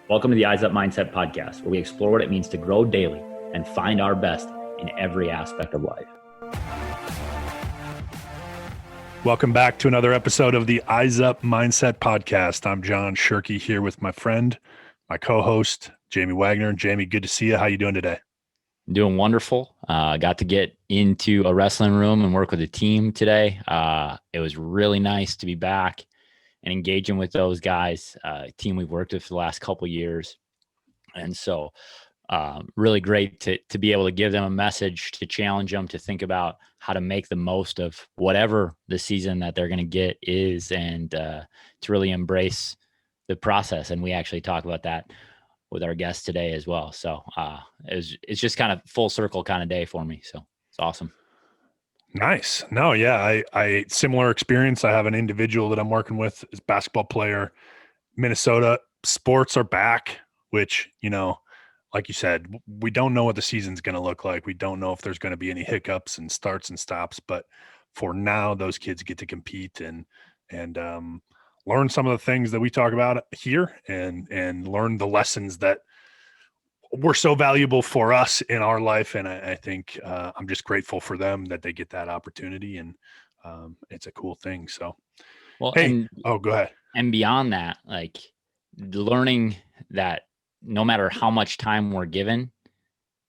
Welcome to the Eyes Up Mindset podcast, where we explore what it means to grow daily and find our best in every aspect of life. Welcome back to another episode of the Eyes Up Mindset podcast. I'm John Shirky here with my friend, my co-host, Jamie Wagner. Jamie, good to see you. How you doing today? Doing wonderful. Got to get into a wrestling room and work with a team today. It was really nice to be back and engaging with those guys, a team we've worked with for the last couple of years. And so really great to be able to give them a message, to challenge them to think about how to make the most of whatever the season that they're going to get is, and to really embrace the process. And we actually talk about that with our guests today as well. So it's just kind of full circle kind of day for me. So it's awesome. Nice. No, yeah, I similar experience. I have an individual that I'm working with, is a basketball player, Minnesota. Sports are back, which, you know, like you said, we don't know what the season's going to look like. We don't know if there's going to be any hiccups and starts and stops, but for now, those kids get to compete and learn some of the things that we talk about here and learn the lessons that were so valuable for us in our life. And I think I'm just grateful for them that they get that opportunity, and it's a cool thing. So, well, hey, go ahead. And beyond that, like learning that no matter how much time we're given,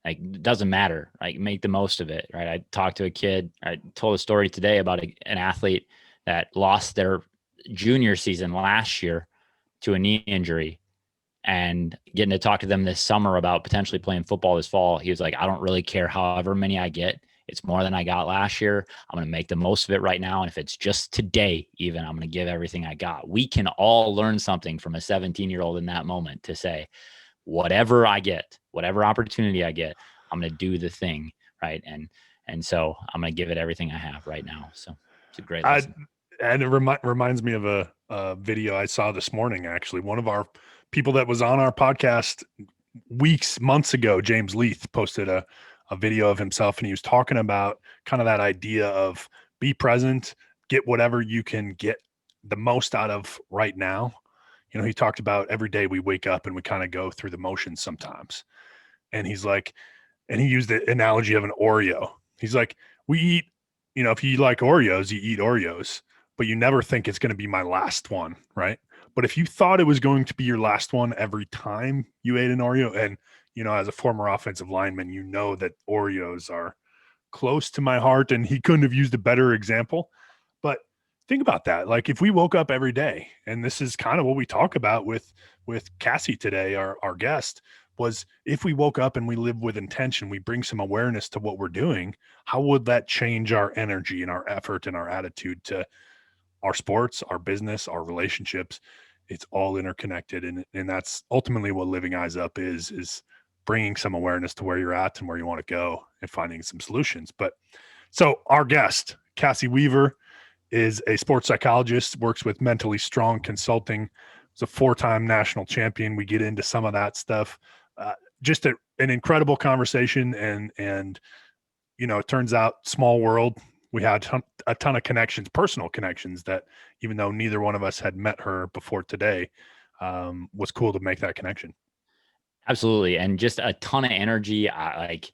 like it doesn't matter, like make the most of it. Right. I talked to a kid, I told a story today about an athlete that lost their junior season last year to a knee injury, and getting to talk to them this summer about potentially playing football this fall. He was like, I don't really care however many I get. It's more than I got last year. I'm going to make the most of it right now. And if it's just today, even, I'm going to give everything I got. We can all learn something from a 17-year-old in that moment to say, whatever I get, whatever opportunity I get, I'm going to do the thing. Right. And so I'm going to give it everything I have right now. So it's a great lesson. And it reminds me of a video I saw this morning. Actually, one of our people that was on our podcast months ago, James Leith, posted a video of himself, and he was talking about kind of that idea of be present, get whatever you can get the most out of right now. You know, he talked about every day we wake up and we kind of go through the motions sometimes. And he's like, and he used the analogy of an Oreo. He's like, we eat, you know, if you like Oreos, you eat Oreos, but you never think it's going to be my last one, right? But if you thought it was going to be your last one every time you ate an Oreo, and, you know, as a former offensive lineman, you know that Oreos are close to my heart, and he couldn't have used a better example. But think about that. Like if we woke up every day, and this is kind of what we talk about with Cassie today, our guest, was if we woke up and we live with intention, we bring some awareness to what we're doing, how would that change our energy and our effort and our attitude to our sports, our business, our relationships? It's all interconnected. And that's ultimately what Living Eyes Up is bringing some awareness to where you're at and where you want to go and finding some solutions. But so our guest, Cassie Weaver, is a sports psychologist, works with Mentally Strong Consulting. Is a 4-time national champion. We get into some of that stuff. Just an incredible conversation. And, you know, it turns out, small world, we had a ton of connections, personal connections, that even though neither one of us had met her before today, was cool to make that connection. Absolutely. And just a ton of energy. And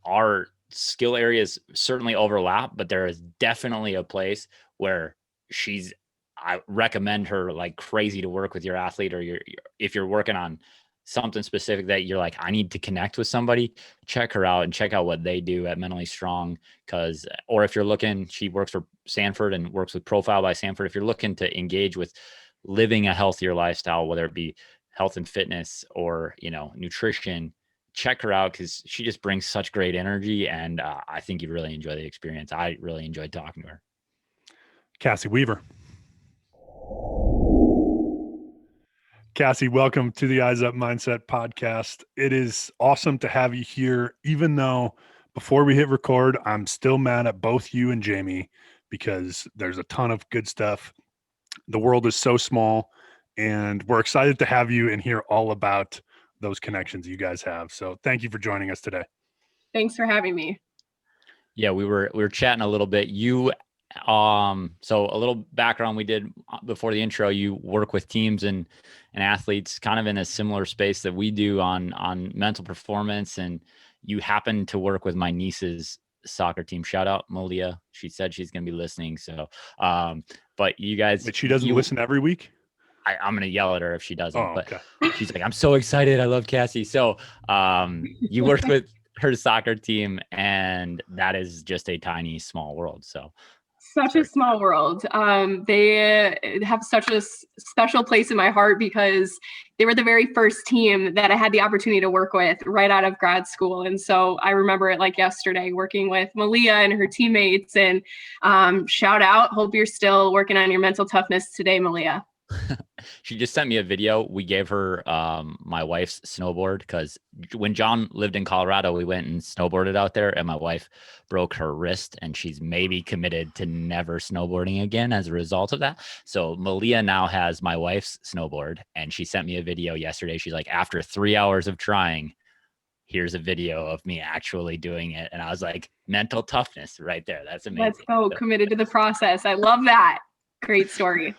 our skill areas certainly overlap, but there is definitely a place where I recommend her like crazy to work with your athlete, or if you're working on something specific that you're like, I need to connect with somebody, check her out and check out what they do at Mentally Strong. Or if you're looking, she works for Sanford and works with Profile by Sanford. If you're looking to engage with living a healthier lifestyle, whether it be health and fitness or, you know, nutrition, check her out, because she just brings such great energy. And I think you'd really enjoy the experience. I really enjoyed talking to her. Cassie Weaver. Cassie, welcome to the Eyes Up Mindset podcast. It is awesome to have you here, even though before we hit record, I'm still mad at both you and Jamie because there's a ton of good stuff. The world is so small, and we're excited to have you and hear all about those connections you guys have. So thank you for joining us today. Thanks for having me. Yeah, we were chatting a little bit. You So a little background we did before the intro, you work with teams and athletes kind of in a similar space that we do on mental performance. And you happen to work with my niece's soccer team. Shout out Malia. She said she's going to be listening. So, but you guys, But she doesn't listen every week. I'm going to yell at her if she doesn't, okay. But she's like, I'm so excited. I love Cassie. So, you worked with her soccer team, and that is just a tiny, small world. So, such a small world. They have such a special place in my heart because they were the very first team that I had the opportunity to work with right out of grad school. And so I remember it like yesterday, working with Malia and her teammates. And shout out, hope you're still working on your mental toughness today, Malia. She just sent me a video. We gave her my wife's snowboard because when John lived in Colorado, we went and snowboarded out there, and my wife broke her wrist, and she's maybe committed to never snowboarding again as a result of that. So Malia now has my wife's snowboard, and she sent me a video yesterday. She's like, after 3 hours of trying, here's a video of me actually doing it. And I was like, mental toughness right there. That's amazing. Let's go. Committed to the process. I love that. Great story.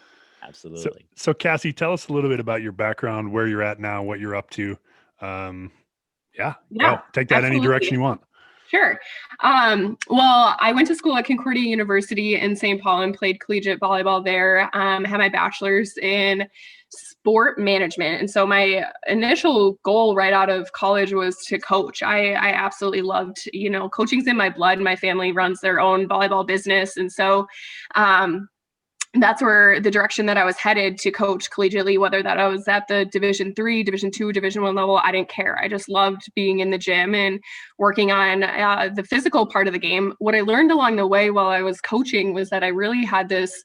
Absolutely. So Cassie, tell us a little bit about your background, where you're at now, what you're up to. Take that absolutely. Any direction you want. Sure. Well, I went to school at Concordia University in St. Paul and played collegiate volleyball there. Had my bachelor's in sport management. And so my initial goal right out of college was to coach. I absolutely loved, coaching's in my blood. My family runs their own volleyball business. And so, that's where the direction that I was headed to coach collegiately, whether that I was at the Division III, Division II, Division I level, I didn't care. I just loved being in the gym and working on the physical part of the game. What I learned along the way while I was coaching was that I really had this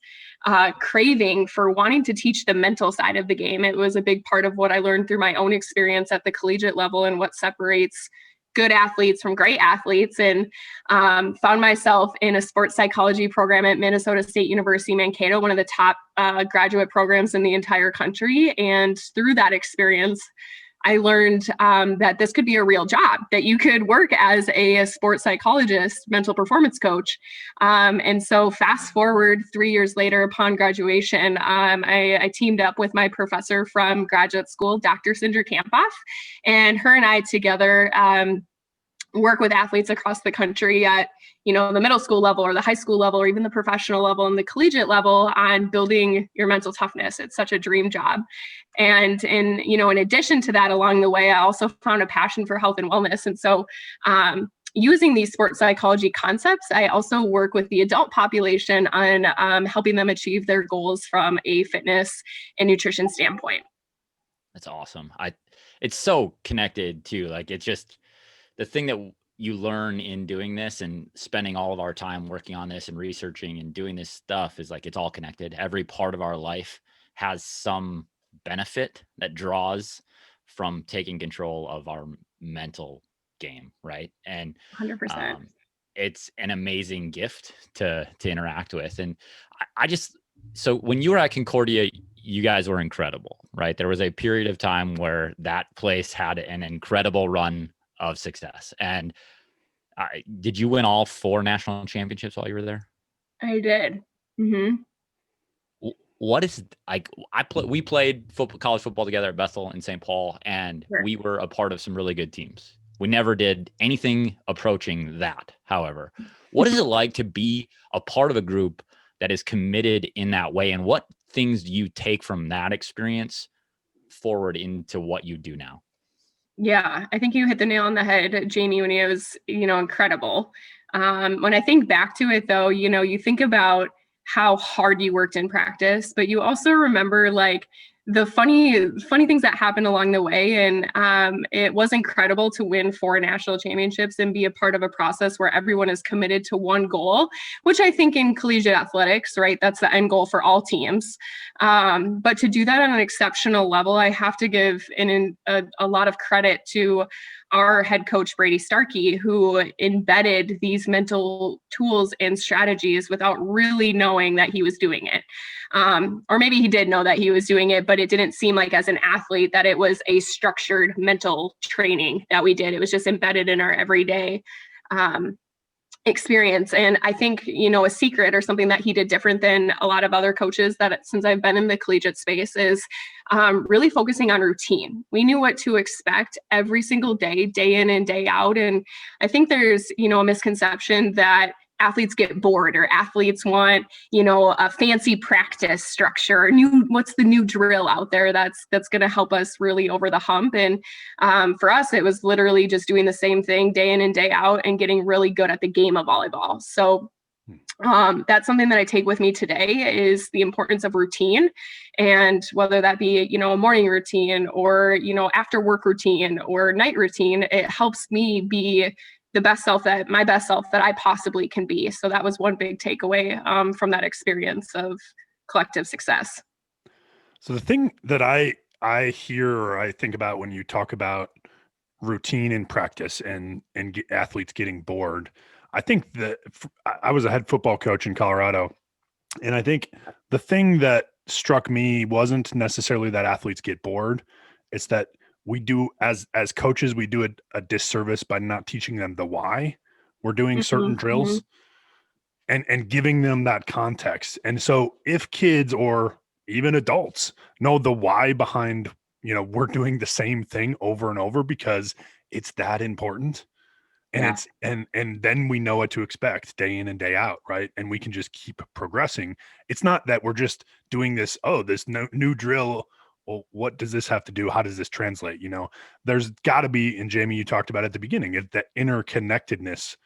craving for wanting to teach the mental side of the game. It was a big part of what I learned through my own experience at the collegiate level and what separates good athletes from great athletes, and found myself in a sports psychology program at Minnesota State University, Mankato, one of the top graduate programs in the entire country. And through that experience, I learned that this could be a real job, that you could work as a sports psychologist, mental performance coach. And so fast forward 3 years later upon graduation, I teamed up with my professor from graduate school, Dr. Sindra Kamphoff, and her and I together work with athletes across the country at the middle school level or the high school level or even the professional level and the collegiate level on building your mental toughness. It's such a dream job. And in addition to that, along the way, I also found a passion for health and wellness. And so using these sports psychology concepts, I also work with the adult population on helping them achieve their goals from a fitness and nutrition standpoint. That's awesome. It's so connected too. Like, it's just the thing that you learn in doing this and spending all of our time working on this and researching and doing this stuff is like, it's all connected. Every part of our life has some benefit that draws from taking control of our mental game. Right. And 100%. It's an amazing gift to interact with. And so when you were at Concordia, you guys were incredible, right? There was a period of time where that place had an incredible run of success. And did you win all 4 national championships while you were there? I did. Mm-hmm. What is we played college football together at Bethel in St. Paul, and Sure. We were a part of some really good teams. We never did anything approaching that. However, what is it like to be a part of a group that is committed in that way? And what things do you take from that experience forward into what you do now? Yeah, I think you hit the nail on the head, Jamie, when it was, incredible. When I think back to it, though, you think about how hard you worked in practice, but you also remember like the funny things that happened along the way. And it was incredible to win 4 national championships and be a part of a process where everyone is committed to one goal, which I think in collegiate athletics, right, that's the end goal for all teams. But to do that on an exceptional level, I have to give a lot of credit to our head coach, Brady Starkey, who embedded these mental tools and strategies without really knowing that he was doing it. Or maybe he did know that he was doing it, but it didn't seem like as an athlete that it was a structured mental training that we did. It was just embedded in our everyday. experience. And I think, a secret or something that he did different than a lot of other coaches that since I've been in the collegiate space is really focusing on routine. We knew what to expect every single day, day in and day out. And I think there's, a misconception that athletes get bored or athletes want, a fancy practice structure or what's the new drill out there that's going to help us really over the hump. And for us, it was literally just doing the same thing day in and day out and getting really good at the game of volleyball. So that's something that I take with me today is the importance of routine, and whether that be, a morning routine or, after work routine or night routine, it helps me be my best self that I possibly can be. So that was one big takeaway from that experience of collective success. So the thing that I hear or I think about when you talk about routine in practice and athletes getting bored, I think that I was a head football coach in Colorado, and I think the thing that struck me wasn't necessarily that athletes get bored. It's that we do as coaches, we do a disservice by not teaching them the why we're doing certain drills and giving them that context. And so if kids or even adults know the why behind, we're doing the same thing over and over because it's that important. And and then we know what to expect day in and day out, right? And we can just keep progressing. It's not that we're just doing this, this new drill. Well, what does this have to do? How does this translate? There's got to be, and Jamie, you talked about at the beginning, that interconnectedness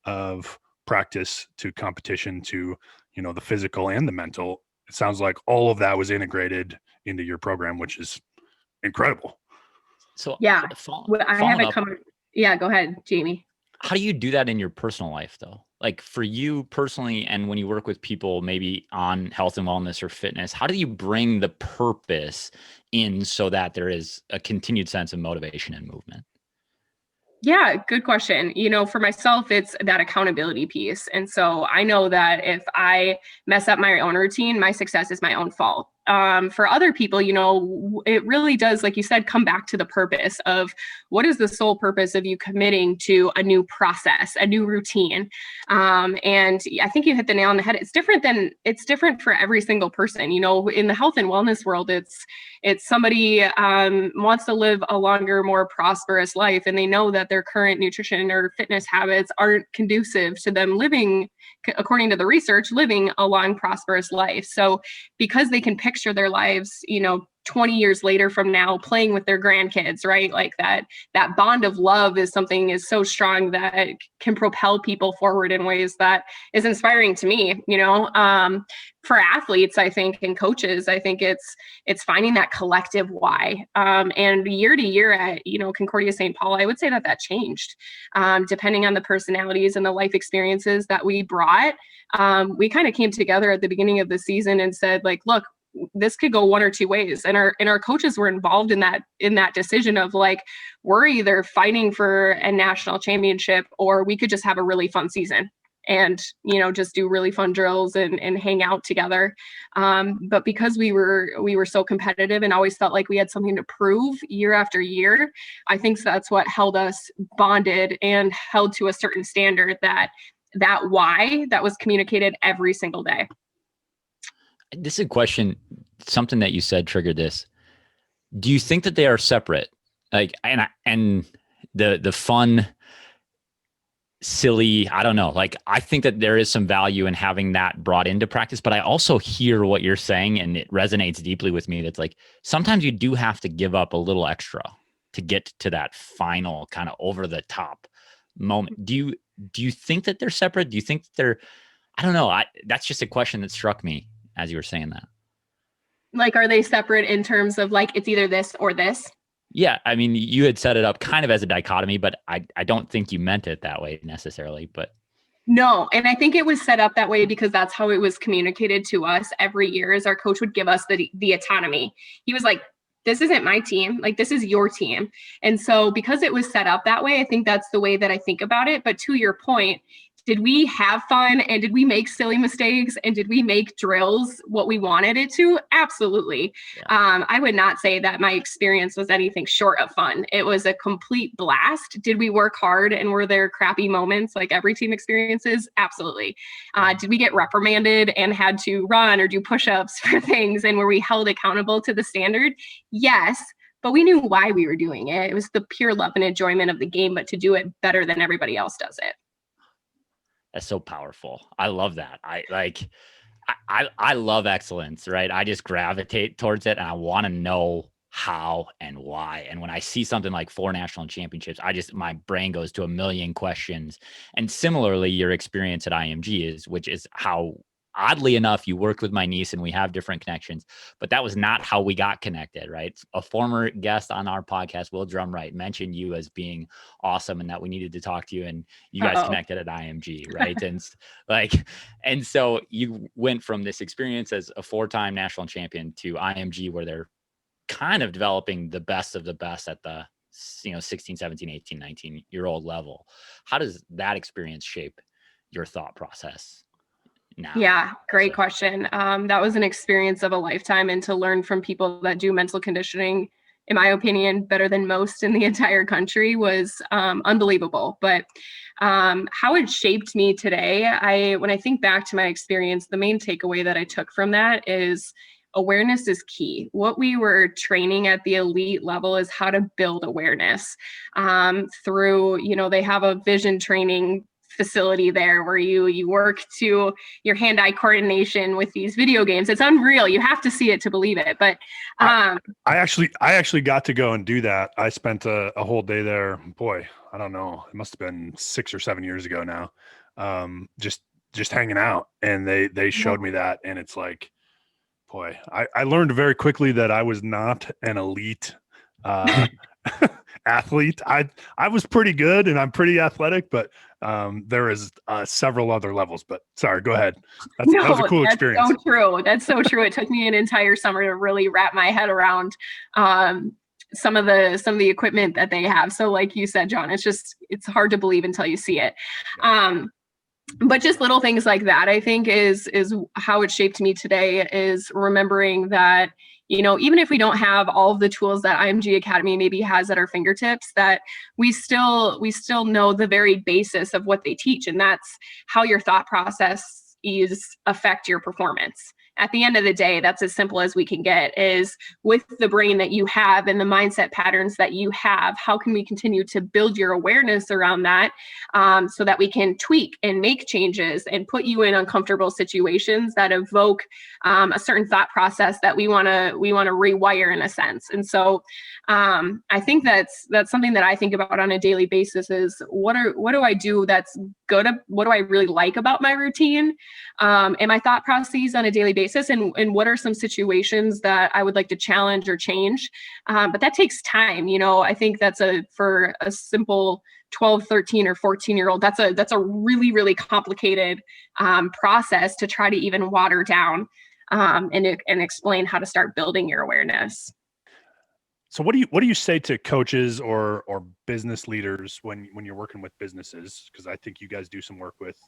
of practice to competition to, the physical and the mental. It sounds like all of that was integrated into your program, which is incredible. So I haven't come. Yeah, go ahead, Jamie. How do you do that in your personal life though? Like for you personally, and when you work with people maybe on health and wellness or fitness, how do you bring the purpose in so that there is a continued sense of motivation and movement? Yeah, good question. For myself, it's that accountability piece. And so I know that if I mess up my own routine, my success is my own fault. For other people, it really does, like you said, come back to the purpose of what is the sole purpose of you committing to a new process, a new routine. And I think you hit the nail on the head. It's different for every single person. In the health and wellness world, it's somebody wants to live a longer, more prosperous life, and they know that their current nutrition or fitness habits aren't conducive to them living, according to the research, living a long, prosperous life. So because they can picture their lives, 20 years later from now, playing with their grandkids, right? Like that bond of love is so strong that it can propel people forward in ways that is inspiring to me, for athletes, I think, and coaches, I think it's finding that collective why. And year to year at, Concordia St. Paul, I would say that changed, depending on the personalities and the life experiences that we brought. We kind of came together at the beginning of the season and said, like, look, this could go one or two ways. And our coaches were involved in that decision of like, we're either fighting for a national championship or we could just have a really fun season and, just do really fun drills and hang out together. But because we were so competitive and always felt like we had something to prove year after year, I think that's what held us bonded and held to a certain standard that why that was communicated every single day. This is a question, something that you said triggered this. Do you think that they are separate? Like, and the fun, silly, I don't know. Like, I think that there is some value in having that brought into practice, but I also hear what you're saying and it resonates deeply with me. That's like, sometimes you do have to give up a little extra to get to that final kind of over the top moment. Do you think that they're separate? Do you think that they're, I don't know. That's just a question that struck me as you were saying that. Like, are they separate in terms of like, it's either this or this? Yeah. I mean, you had set it up kind of as a dichotomy, but I don't think you meant it that way necessarily, but. No. And I think it was set up that way because that's how it was communicated to us every year as our coach would give us the autonomy. He was like, this isn't my team. Like, this is your team. And so because it was set up that way, I think that's the way that I think about it. But to your point, did we have fun, and did we make silly mistakes, and did we make drills what we wanted it to? Absolutely. Yeah. I would not say that my experience was anything short of fun. It was a complete blast. Did we work hard, and were there crappy moments like every team experiences? Absolutely. Did we get reprimanded and had to run or do push-ups for things, and were we held accountable to the standard? Yes. But we knew why we were doing it. It was the pure love and enjoyment of the game, but to do it better than everybody else does it. That's so powerful. I love that. I love excellence, right? I just gravitate towards it, and I want to know how and why. And when I see something like 4 national championships, my brain goes to a million questions. And similarly, your experience at IMG which is how, oddly enough, you worked with my niece and we have different connections, but that was not how we got connected, right? A former guest on our podcast, Will Drumright, mentioned you as being awesome and that we needed to talk to you, and you guys connected at IMG, right? And so you went from this experience as a 4-time national champion to IMG, where they're kind of developing the best of the best at the 16, 17, 18, 19-year-old level. How does that experience shape your thought process now? Yeah, great question. That was an experience of a lifetime, and to learn from people that do mental conditioning, in my opinion, better than most in the entire country was unbelievable. But how it shaped me today, when I think back to my experience, the main takeaway that I took from that is awareness is key. What we were training at the elite level is how to build awareness through, they have a vision training facility there where you work to your hand-eye coordination with these video games. It's unreal. You have to see it to believe it. But I actually got to go and do that. I spent a whole day there. Boy, I don't know. It must have been 6 or 7 years ago now. Just hanging out, and they showed me that, and it's like, boy, I learned very quickly that I was not an elite athlete. I was pretty good, and I'm pretty athletic, but there is several other levels. But sorry, go ahead. That was a cool experience. So true. That's so true. It took me an entire summer to really wrap my head around some of the equipment that they have. So like you said, John, it's hard to believe until you see it. But just little things like that, I think, is how it shaped me today, is remembering that, even if we don't have all of the tools that IMG Academy maybe has at our fingertips, that we still know the very basis of what they teach. And that's how your thought processes affect your performance. At the end of the day, that's as simple as we can get, is with the brain that you have and the mindset patterns that you have, how can we continue to build your awareness around that so that we can tweak and make changes and put you in uncomfortable situations that evoke a certain thought process that we want to rewire in a sense. And so I think that's something that I think about on a daily basis, is what do I do that's good? What do I really like about my routine and my thought processes on a daily basis? And what are some situations that I would like to challenge or change? But that takes time. I think that's for a simple 12, 13 or 14-year-old, that's a really, really complicated process to try to even water down and explain how to start building your awareness. So what do you say to coaches or business leaders when you're working with businesses? Because I think you guys do some work with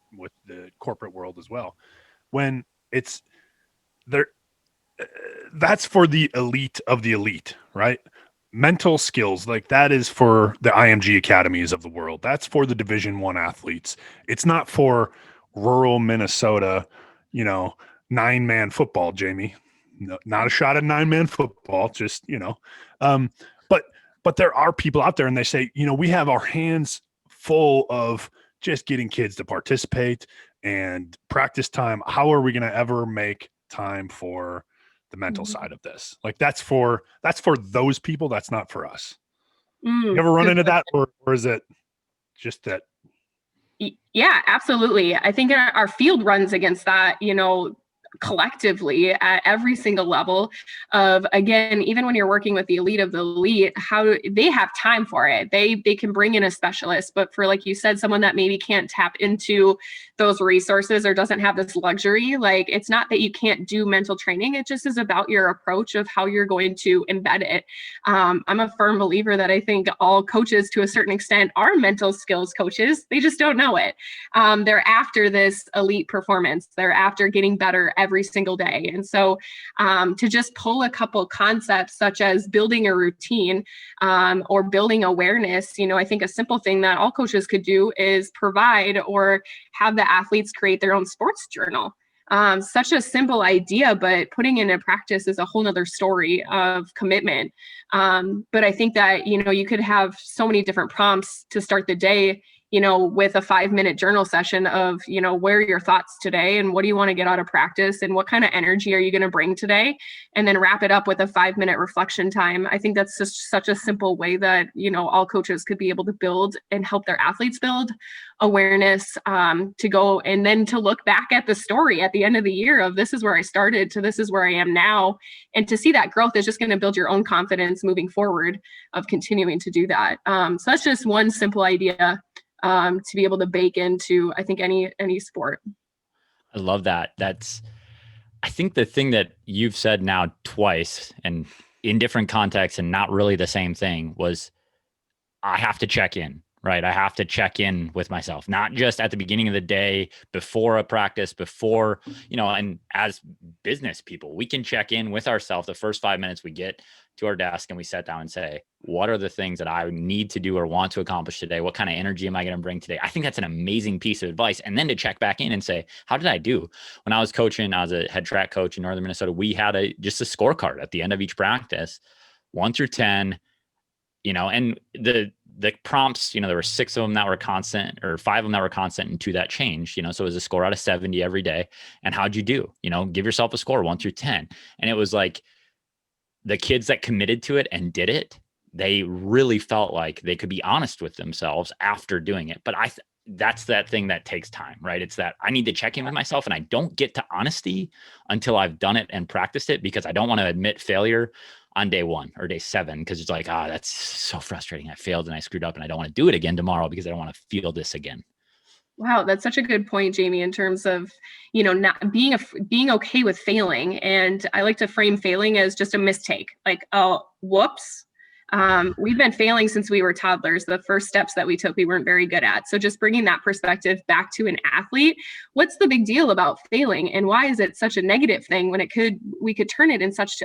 the corporate world as well. When it's there, that's for the elite of the elite, right? Mental skills, like that is for the IMG academies of the world. That's for the Division I athletes. It's not for rural Minnesota, 9-man football, Jamie. No, not a shot at 9-man football, just, but there are people out there, and they say, we have our hands full of just getting kids to participate and practice time. How are we going to ever make time for the mental side of this? Like that's for those people. That's not for us. You ever run into that, or is it just that? Yeah, absolutely. I think our field runs against that. collectively at every single level of, again, even when you're working with the elite of the elite, how they have time for it. They can bring in a specialist, but for, like you said, someone that maybe can't tap into those resources or doesn't have this luxury, like, it's not that you can't do mental training. It just is about your approach of how you're going to embed it. I'm a firm believer that I think all coaches to a certain extent are mental skills coaches. They just don't know it. They're after this elite performance. They're after getting better every single day. And so to just pull a couple concepts such as building a routine or building awareness, I think a simple thing that all coaches could do is provide or have the athletes create their own sports journal. Such a simple idea, but putting it into practice is a whole nother story of commitment. But I think that, you could have so many different prompts to start the day, with a 5-minute journal session of, where are your thoughts today and what do you want to get out of practice and what kind of energy are you going to bring today? And then wrap it up with a 5-minute reflection time. I think that's just such a simple way that, all coaches could be able to build and help their athletes build awareness to go and then to look back at the story at the end of the year of this is where I started to this is where I am now. And to see that growth is just going to build your own confidence moving forward of continuing to do that. So that's just one simple idea to be able to bake into, I think, any sport. I love that. I think the thing that you've said now twice and in different contexts and not really the same thing was I have to check in, right? I have to check in with myself, not just at the beginning of the day, before a practice, before, and as business people, we can check in with ourselves the first 5 minutes we get to our desk and we sit down and say, what are the things that I need to do or want to accomplish today? What kind of energy am I going to bring today? I think that's an amazing piece of advice. And then to check back in and say, how did I do? When I was coaching, I was a head track coach in Northern Minnesota. We had just a scorecard at the end of each practice, 1 through 10, and the prompts, there were 6 of them that were constant or 5 of them that were constant and 2 that changed, so it was a score out of 70 every day. And how'd you do? Give yourself a score 1 through 10. And it was like the kids that committed to it and did it, they really felt like they could be honest with themselves after doing it. But that's that thing that takes time, right? It's that I need to check in with myself and I don't get to honesty until I've done it and practiced it because I don't want to admit failure on day 1 or day 7 because it's like, that's so frustrating. I failed and I screwed up and I don't want to do it again tomorrow because I don't want to feel this again. Wow, that's such a good point, Jamie, in terms of, not being okay with failing. And I like to frame failing as just a mistake, like, oh, whoops. We've been failing since we were toddlers. The first steps that we took, we weren't very good at. So just bringing that perspective back to an athlete, what's the big deal about failing? And why is it such a negative thing when we could turn it in such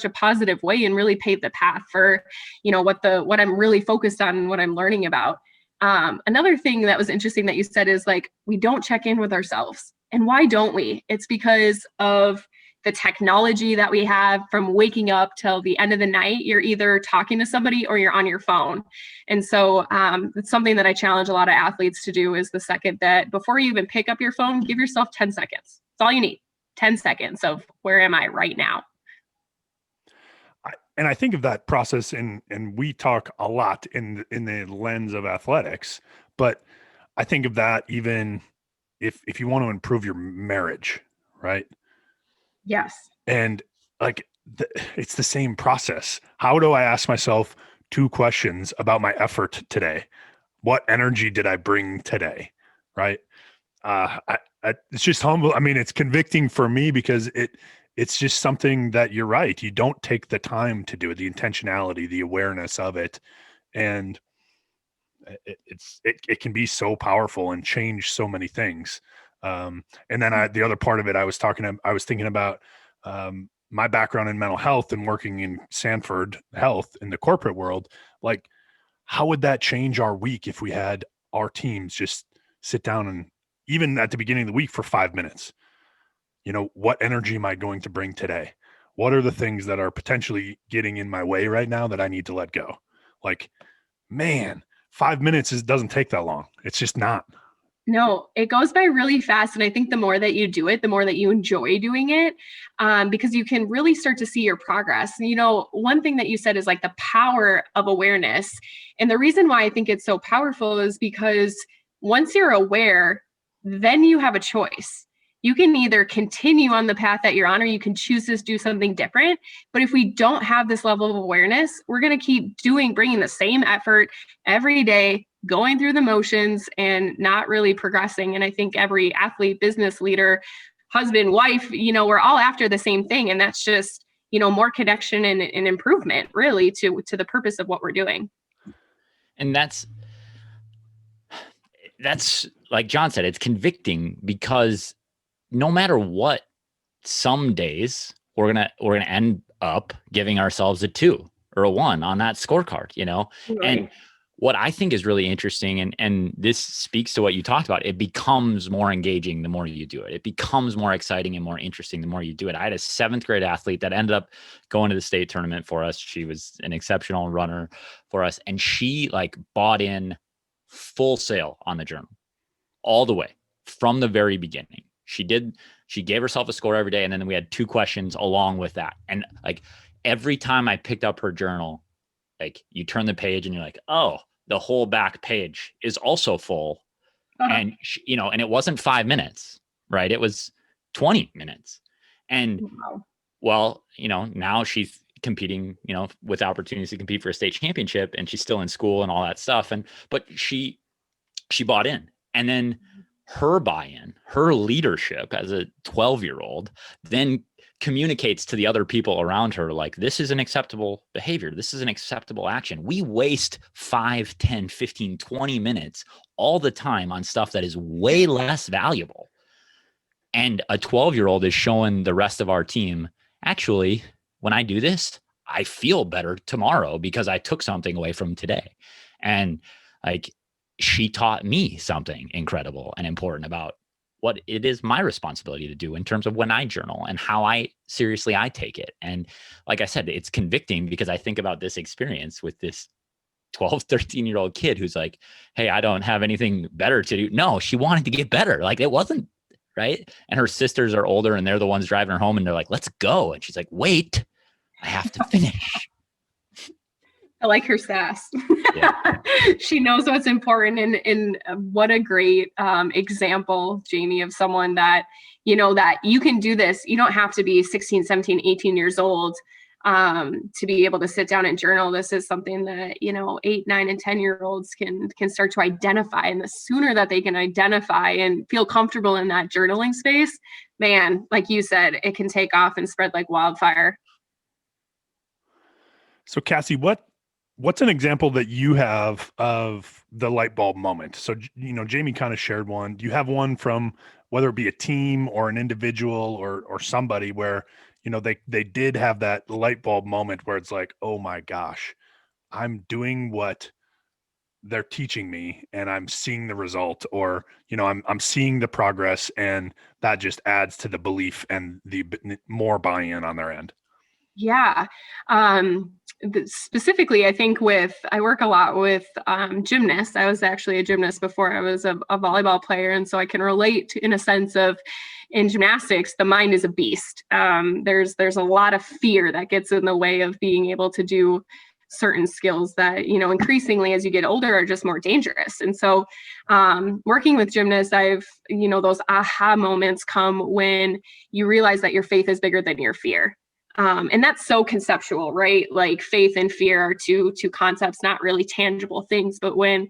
a positive way and really pave the path for, what I'm really focused on and what I'm learning about. Another thing that was interesting that you said is like, we don't check in with ourselves. And why don't we? It's because of the technology that we have from waking up till the end of the night. You're either talking to somebody or you're on your phone. And so it's something that I challenge a lot of athletes to do is the second that before you even pick up your phone, give yourself 10 seconds. That's all you need. 10 seconds of where am I right now? And I think of that process and we talk a lot in the lens of athletics, but I think of that even if you want to improve your marriage, right? Yes. And like it's the same process. How do I ask myself 2 questions about my effort today? What energy did I bring today? Right? It's just humble. I mean, it's convicting for me because it's just something that you're right. You don't take the time to do it, the intentionality, the awareness of it. And it can be so powerful and change so many things. And then the other part of it, I was thinking about my background in mental health and working in Sanford Health in the corporate world. Like, how would that change our week if we had our teams just sit down and even at the beginning of the week for 5 minutes? What energy am I going to bring today? What are the things that are potentially getting in my way right now that I need to let go? Like, man, 5 minutes doesn't take that long. It's just not. No, it goes by really fast. And I think the more that you do it, the more that you enjoy doing it, because you can really start to see your progress. One thing that you said is like the power of awareness. And the reason why I think it's so powerful is because once you're aware, then you have a choice. You can either continue on the path that you're on, or you can choose to do something different. But if we don't have this level of awareness, we're going to keep bringing the same effort every day, going through the motions and not really progressing. And I think every athlete, business leader, husband, wife, we're all after the same thing. And that's just, more connection and improvement really to the purpose of what we're doing. And that's like John said, it's convicting because no matter what, some days we're gonna end up giving ourselves a 2 or a 1 on that scorecard, Right. And what I think is really interesting, and this speaks to what you talked about, it becomes more engaging the more you do it. It becomes more exciting and more interesting the more you do it. I had a 7th grade athlete that ended up going to the state tournament for us. She was an exceptional runner for us, and she bought in full sail on the journal all the way from the very beginning. She gave herself a score every day, and then we had 2 questions along with that. And every time I picked up her journal, you turn the page and you're like, oh, the whole back page is also full. Uh-huh. And and it wasn't 5 minutes, right? It was 20 minutes. And wow. Now she's competing, with opportunities to compete for a state championship, and she's still in school and all that stuff. But she bought in, and then her buy-in, her leadership as a 12-year-old then communicates to the other people around her, this is an acceptable behavior. This is an acceptable action. We waste 5, 10, 15, 20 minutes all the time on stuff that is way less valuable. And a 12-year-old is showing the rest of our team, actually, when I do this, I feel better tomorrow because I took something away from today. And she taught me something incredible and important about what it is my responsibility to do in terms of when I journal and how seriously I take it. And like I said, it's convicting because I think about this experience with this 12, 13-year-old kid who's like, hey, I don't have anything better to do. No, she wanted to get better. It wasn't right. And her sisters are older and they're the ones driving her home, and they're like, let's go. And she's like, wait, I have to finish. I like her sass. Yeah. She knows what's important. And what a great example, Jamie, of someone that, that you can do this. You don't have to be 16, 17, 18 years old to be able to sit down and journal. This is something that, 8, 9, and 10-year-olds can start to identify. And the sooner that they can identify and feel comfortable in that journaling space, man, like you said, it can take off and spread like wildfire. So Cassie, what's an example that you have of the light bulb moment? So, Jamie kind of shared one. Do you have one from whether it be a team or an individual or somebody where, they did have that light bulb moment where it's like, oh my gosh, I'm doing what they're teaching me and I'm seeing the result, or, I'm seeing the progress, and that just adds to the belief and the more buy-in on their end? Yeah. Specifically, I think I work a lot with gymnasts. I was actually a gymnast before I was a volleyball player. And so I can relate in a sense of, in gymnastics, the mind is a beast. There's a lot of fear that gets in the way of being able to do certain skills that, increasingly as you get older are just more dangerous. And so working with gymnasts, those aha moments come when you realize that your faith is bigger than your fear. And that's so conceptual, right? Like faith and fear are two concepts, not really tangible things. But when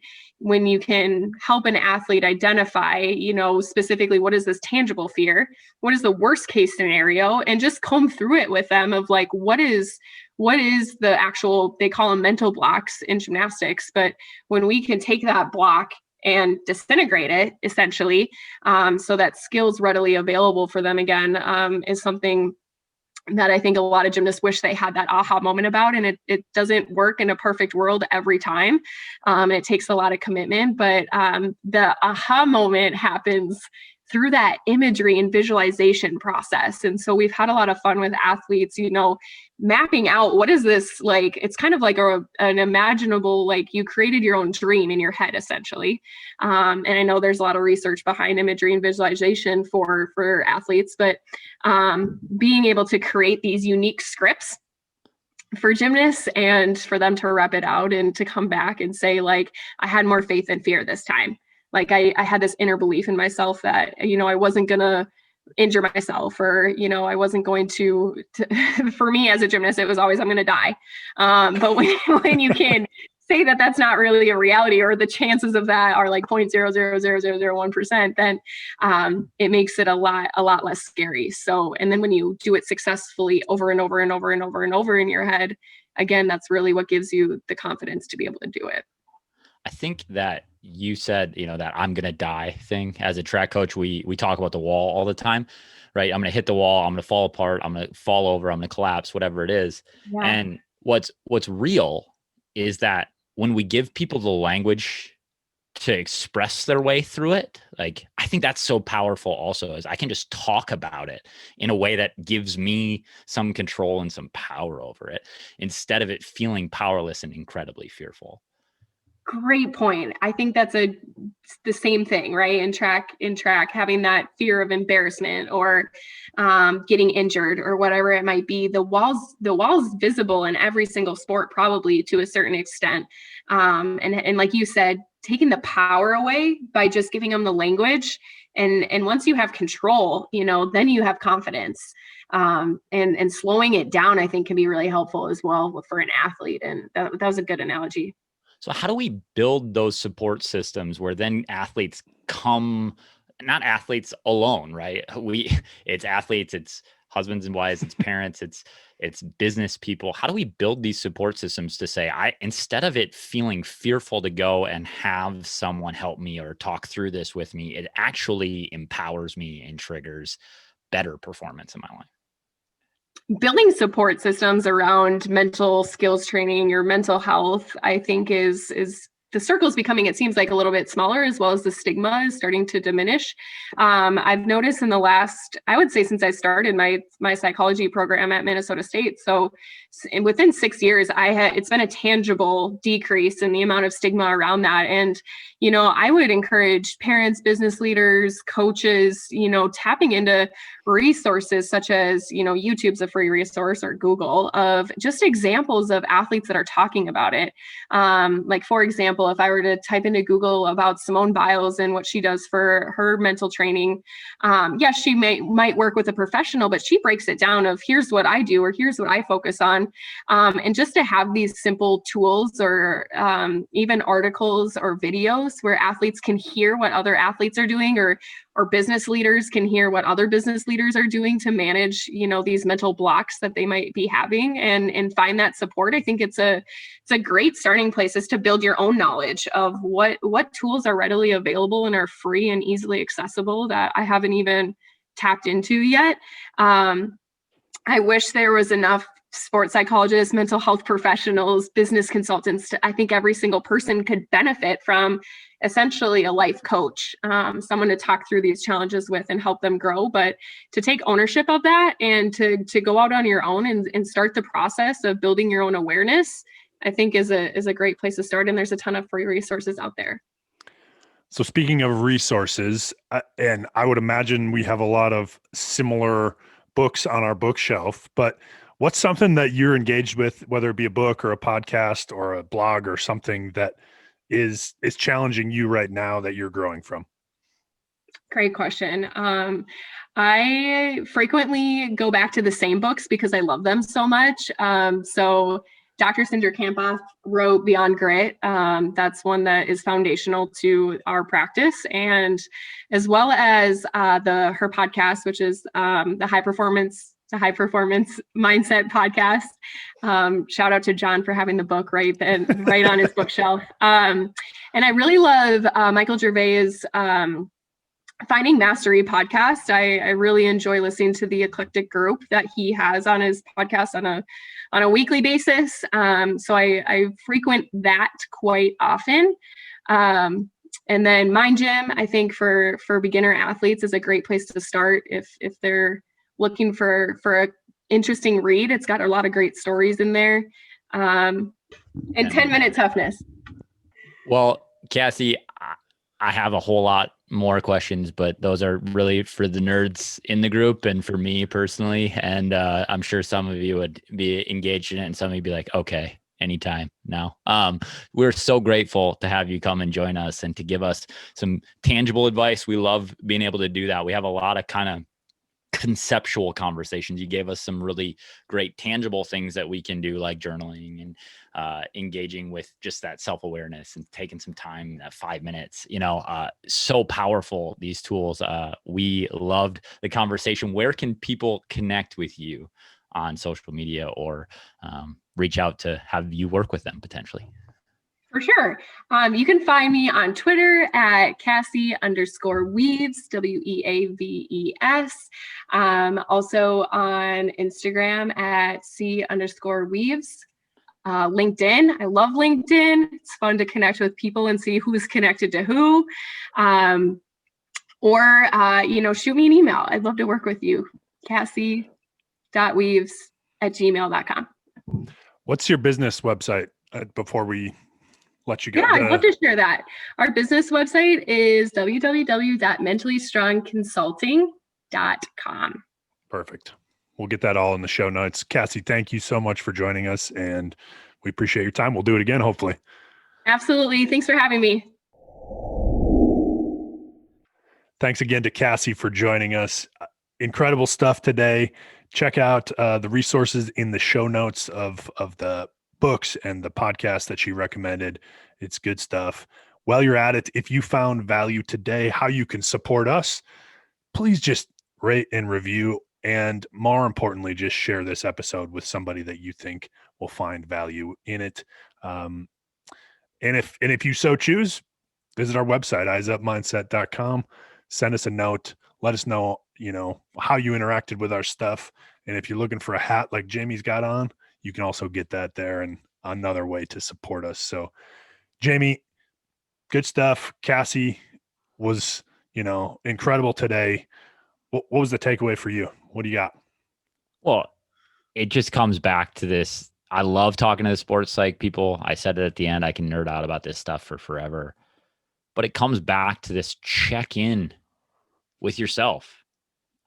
you can help an athlete identify, specifically what is this tangible fear, what is the worst case scenario, and just comb through it with them of what is the actual, they call them mental blocks in gymnastics. But when we can take that block and disintegrate it essentially, so that skills readily available for them again, is something that I think a lot of gymnasts wish they had that aha moment about. And it doesn't work in a perfect world every time. It takes a lot of commitment, but the aha moment happens through that imagery and visualization process. And so we've had a lot of fun with athletes, mapping out what is this like. It's kind of like an imaginable, you created your own dream in your head, essentially. And I know there's a lot of research behind imagery and visualization for athletes, but being able to create these unique scripts for gymnasts and for them to rep it out and to come back and say, I had more faith and fear this time. I had this inner belief in myself that, I wasn't going to injure myself, or, I wasn't going to for me as a gymnast, it was always, I'm going to die. But when you can say that that's not really a reality, or the chances of that are like 0.000001%, then it makes it a lot less scary. So, and then when you do it successfully over and over and over and over and over in your head, again, that's really what gives you the confidence to be able to do it. I think that you said, that I'm going to die thing. As a track coach, we talk about the wall all the time, right? I'm going to hit the wall. I'm going to fall apart. I'm going to fall over. I'm going to collapse, whatever it is. Yeah. And what's real is that when we give people the language to express their way through it, like, I think that's so powerful also, is I can just talk about it in a way that gives me some control and some power over it, instead of it feeling powerless and incredibly fearful. Great point. I think that's the same thing, right? In track, having that fear of embarrassment or getting injured or whatever it might be. The wall's visible in every single sport, probably to a certain extent. And like you said, taking the power away by just giving them the language. And once you have control, then you have confidence. And slowing it down, I think, can be really helpful as well for an athlete. And that was a good analogy. So how do we build those support systems where then athletes come, not athletes alone, right? It's athletes, it's husbands and wives, it's parents, it's business people. How do we build these support systems to say, instead of it feeling fearful to go and have someone help me or talk through this with me, it actually empowers me and triggers better performance in my life? Building support systems around mental skills training, your mental health, I think is the circle is becoming, it seems like, a little bit smaller, as well as the stigma is starting to diminish. I've noticed in the last, I would say, since I started my psychology program at Minnesota State. So within 6 years, it's been a tangible decrease in the amount of stigma around that. And, I would encourage parents, business leaders, coaches, tapping into resources such as, YouTube's a free resource, or Google, of just examples of athletes that are talking about it. Like, for example, if I were to type into Google about Simone Biles and what she does for her mental training, yes, she might work with a professional, but she breaks it down of, here's what I do, or here's what I focus on. And just to have these simple tools, or even articles or videos where athletes can hear what other athletes are doing, or business leaders can hear what other business leaders are doing to manage, these mental blocks that they might be having, and find that support. I think it's a great starting place, is to build your own knowledge of what tools are readily available and are free and easily accessible that I haven't even tapped into yet. I wish there was enough sports psychologists, mental health professionals, business consultants. I think every single person could benefit from essentially a life coach, someone to talk through these challenges with and help them grow. But to take ownership of that and to go out on your own and start the process of building your own awareness, I think is a great place to start. And there's a ton of free resources out there. So speaking of resources, and I would imagine we have a lot of similar books on our bookshelf, but what's something that you're engaged with, whether it be a book or a podcast or a blog or something that is challenging you right now that you're growing from? Great question. I frequently go back to the same books because I love them so much. So Dr. Cindra Kamphoff wrote Beyond Grit. That's one that is foundational to our practice, and as well as her podcast, which is the High Performance Mindset podcast. Shout out to John for having the book right on his bookshelf. And I really love Michael Gervais' Finding Mastery podcast. I really enjoy listening to the eclectic group that he has on his podcast on a weekly basis. So I frequent that quite often. And then Mind Gym, I think for beginner athletes, is a great place to start if they're looking for a interesting read. It's got a lot of great stories in there. And 10-minute toughness. Well, Cassie, I have a whole lot more questions, but those are really for the nerds in the group and for me personally. And I'm sure some of you would be engaged in it, and some of you be like, okay, anytime now. We're so grateful to have you come and join us and to give us some tangible advice. We love being able to do that. We have a lot of kind of conceptual conversations. You gave us some really great tangible things that we can do, like journaling and engaging with just that self-awareness and taking some time, that 5 minutes, so powerful, these tools. We loved the conversation. Where can people connect with you on social media or reach out to have you work with them potentially? For sure. You can find me on Twitter at Cassie_Weaves, Weaves. Also on Instagram at C_Weaves. LinkedIn. I love LinkedIn. It's fun to connect with people and see who's connected to who. Or shoot me an email. I'd love to work with you. Cassie.weaves@gmail.com. What's your business website before we let you go? Yeah, I'd love to share that. Our business website is www.mentallystrongconsulting.com. Perfect. We'll get that all in the show notes. Cassie, thank you so much for joining us, and we appreciate your time. We'll do it again, hopefully. Absolutely. Thanks for having me. Thanks again to Cassie for joining us. Incredible stuff today. Check out the resources in the show notes of the books and the podcast that she recommended. It's good stuff. While you're at it, if you found value today, how you can support us, please just rate and review. And more importantly, just share this episode with somebody that you think will find value in it. And if you so choose, visit our website, eyesupmindset.com. Send us a note. Let us know, how you interacted with our stuff. And if you're looking for a hat like Jamie's got on, you can also get that there, and another way to support us. So, Jamie, good stuff. Cassie was, incredible today. What was the takeaway for you? What do you got? Well, it just comes back to this. I love talking to the sports psych people. I said it at the end. I can nerd out about this stuff for forever. But it comes back to this check in with yourself.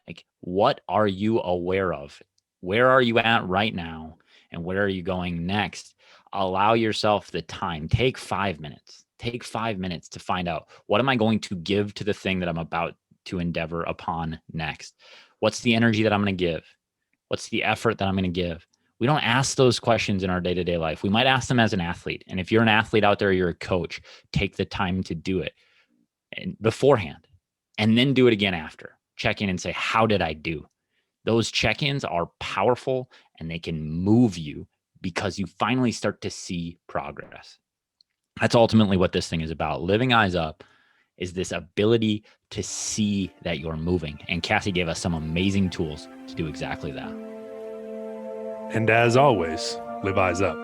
Like, what are you aware of? Where are you at right now? And where are you going next? Allow yourself the time. Take 5 minutes. Take 5 minutes to find out, what am I going to give to the thing that I'm about to endeavor upon next? What's the energy that I'm going to give? What's the effort that I'm going to give? We don't ask those questions in our day-to-day life. We might ask them as an athlete. And if you're an athlete out there, you're a coach, take the time to do it beforehand, and then do it again after. Check in and say, how did I do? Those check-ins are powerful, and they can move you because you finally start to see progress. That's ultimately what this thing is about. Living Eyes Up is this ability to see that you're moving. And Cassie gave us some amazing tools to do exactly that. And as always, live eyes up.